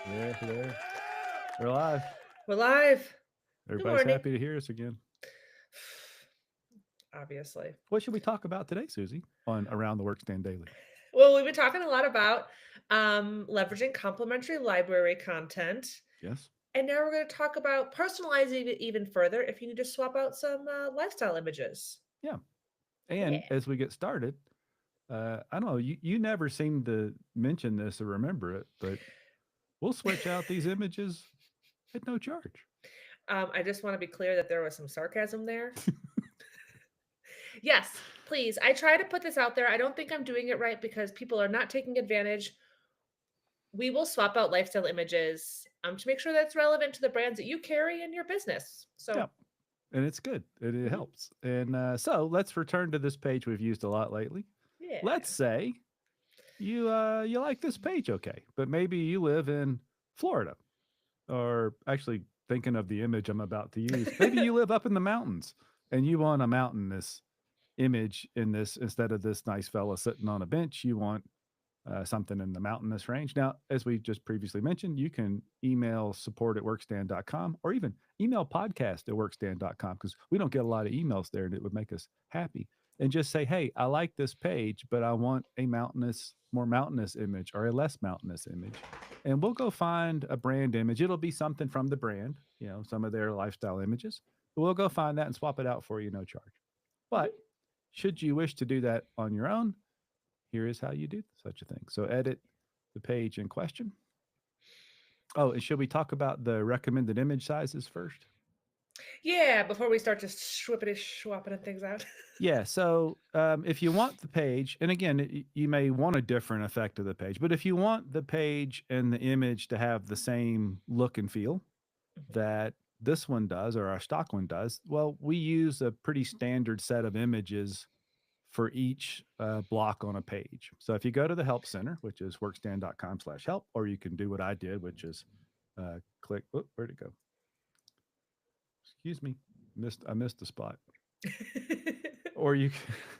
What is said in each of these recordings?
There. We're live. We're live. Good Everybody's morning. happy to hear us again. Obviously. What should we talk about today, Susie, on Around the Workstand Daily? Well, we've been talking a lot about leveraging complementary library content. Yes. And now we're going to talk about personalizing it even further if you need to swap out some lifestyle images. Yeah. Yeah. And as we get started, I don't know, you never seem to mention this or remember it, but we'll switch out these images at no charge. I just want to be clear that there was some sarcasm there. Yes, please. I try to put this out there. I don't think I'm doing it right because people are not taking advantage. We will swap out lifestyle images to make sure that's relevant to the brands that you carry in your business. Yeah. So, And it's good. It mhm. helps. And so let's return to this page we've used a lot lately. Let's Yeah. say you like this page, okay, but maybe you live in Florida, or actually thinking of the image I'm about to use. Maybe you live up in the mountains and you want a mountainous image in this instead of this nice fella sitting on a bench. You want something in the mountainous range. Now, as we just previously mentioned, you can email support@workstand.com or even email podcast@workstand.com because we don't get a lot of emails there and it would make us happy. And just say, hey, I like this page, but I want a more mountainous image or a less mountainous image. And we'll go find a brand image. It'll be something from the brand, some of their lifestyle images. But we'll go find that and swap it out for you, no charge. Mhm. But should you wish to do that on your own, here is how you do such a thing. So edit the page in question. Oh, and should we talk about the recommended image sizes first? Yeah, before we start just swapping things out. Yeah. So if you want the page, and again, you may want a different effect of the page, but if you want the page and the image to have the same look and feel Mhm. that this one does or our stock one does, well, we use a pretty standard set of images for each block on a page. So if you go to the help center, which is workstand.com/help, or you can do what I did, which is click, where'd it go? Excuse me. I missed the spot. Or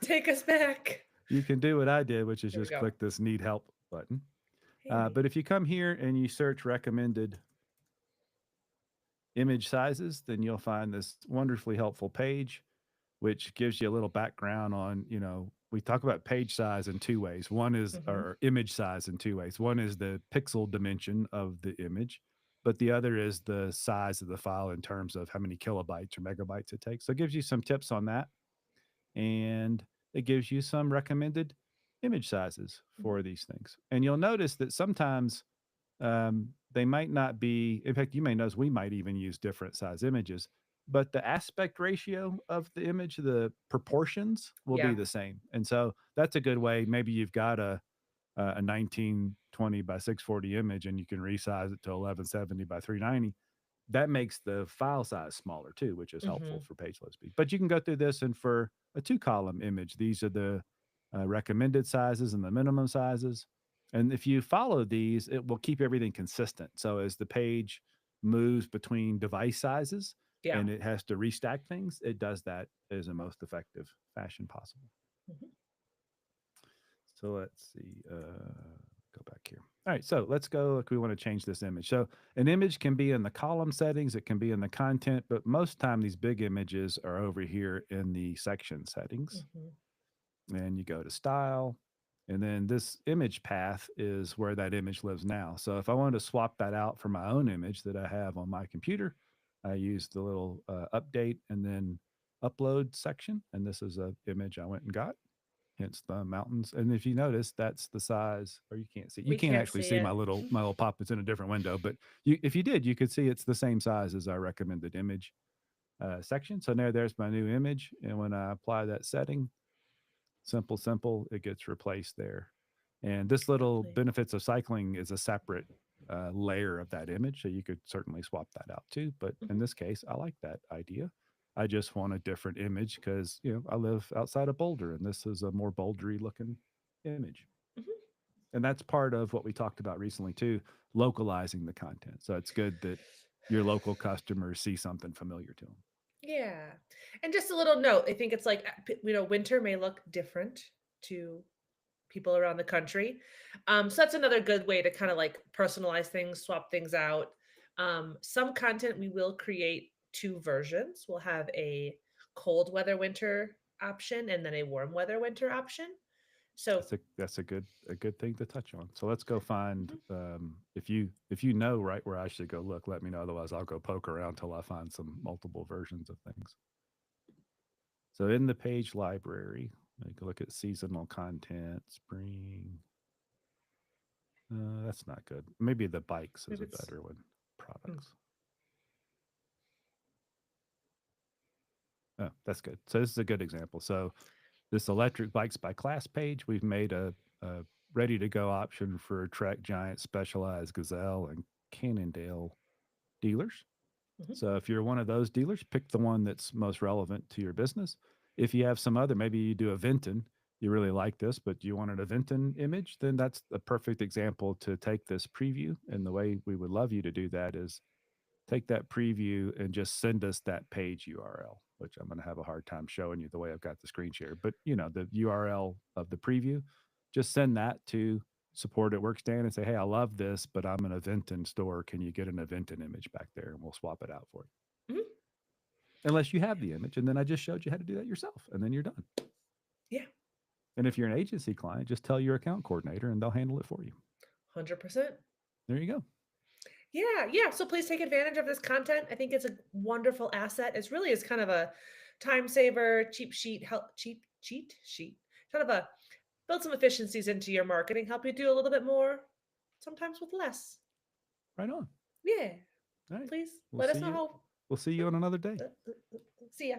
Take us back. you can do what I did, which is There we just go. click this need help button. Handy. But if you come here and you search recommended image sizes, then you'll find this wonderfully helpful page, which gives you a little background on, we talk about page size in two ways. One is, Hmm. or image size in two ways. One is the pixel dimension of the image, but the other is the size of the file in terms of how many kilobytes or megabytes it takes. So it gives you some tips on that. And it gives you some recommended image sizes Hmm. for these things. And you'll notice that sometimes they might not be, in fact, you may notice we might even use different size images, but the aspect ratio of the image, the proportions will be Yeah. the same. And so that's a good way. Maybe you've got a 1920 by 640 image and you can resize it to 1170 by 390. That makes the file size smaller too, which is helpful Hmm. for page load speed. But you can go through this, and for a 2 column image, these are the recommended sizes and the minimum sizes. And if you follow these, it will keep everything consistent. So as the page moves between device sizes Yeah. and it has to restack things, it does that as a most effective fashion possible. Hmm. So let's see. Go back here. All right. So let's go. Like we want to change this image. So an image can be in the column settings. It can be in the content, but most time these big images are over here in the section settings. Hmm. And you go to style, and then this image path is where that image lives now. So if I wanted to swap that out for my own image that I have on my computer, I use the little update and then upload section. And this is an image I went and got, hence the mountains. And if you notice, that's the size, or you We can't can't actually see see it. my little pop. It's in a different window, but if you did, you could see it's the same size as our recommended image section. So there's my new image. And when I apply that setting, simple, it gets replaced there. And this little Lovely. benefits of cycling is a separate layer of that image. So you could certainly swap that out too. But in Hmm. this case, I like that idea. I just want a different image because, I live outside of Boulder and this is a more bouldery looking image. Hmm. And that's part of what we talked about recently too, localizing the content. So it's good that your local customers see something familiar to them. Yeah. And just a little note. I think it's like, winter may look different to people around the country. So that's another good way to kind of like personalize things, swap things out. Some content we will create two versions. We'll have a cold weather winter option and then a warm weather winter option. So That's a good thing to touch on. So let's go find mhm, if you know right where I should go look, let me know. Otherwise, I'll go poke around till I find some multiple versions of things. So in the page library, take a look at seasonal content, spring. That's not good. Maybe the bikes is maybe a it's better one. mm, Products. Oh, that's good. So this is a good example. So this electric bikes by class page, we've made a ready to go option for Trek Giant, Specialized, Gazelle, and Cannondale dealers. mhm, So if you're one of those dealers, pick the one that's most relevant to your business. If you have some other, maybe you do a Venton, you really like this, but you wanted a Venton image, then that's the perfect example to take this preview. And the way we would love you to do that is take that preview and just send us that page URL, which I'm going to have a hard time showing you the way I've got the screen share. But you know, the URL of the preview, just send that to support at Workstand and say, hey, I love this, but I'm an Aventon store. Can you get an Aventon image back there? And we'll swap it out for you. mhm, Unless you have the image. And then I just showed you how to do that yourself. And then you're done. yeah, And if you're an agency client, just tell your account coordinator and they'll handle it for you. 100%. There you go. Yeah, yeah. So please take advantage of this content. I think it's a wonderful asset. It's really is kind of a time saver, cheap sheet, help cheap cheat sheet. Kind of a build some efficiencies into your marketing, help you do a little bit more, sometimes with less. Right on. Yeah. All right. Please We'll let us see know you. how. We'll see you on another day. See ya.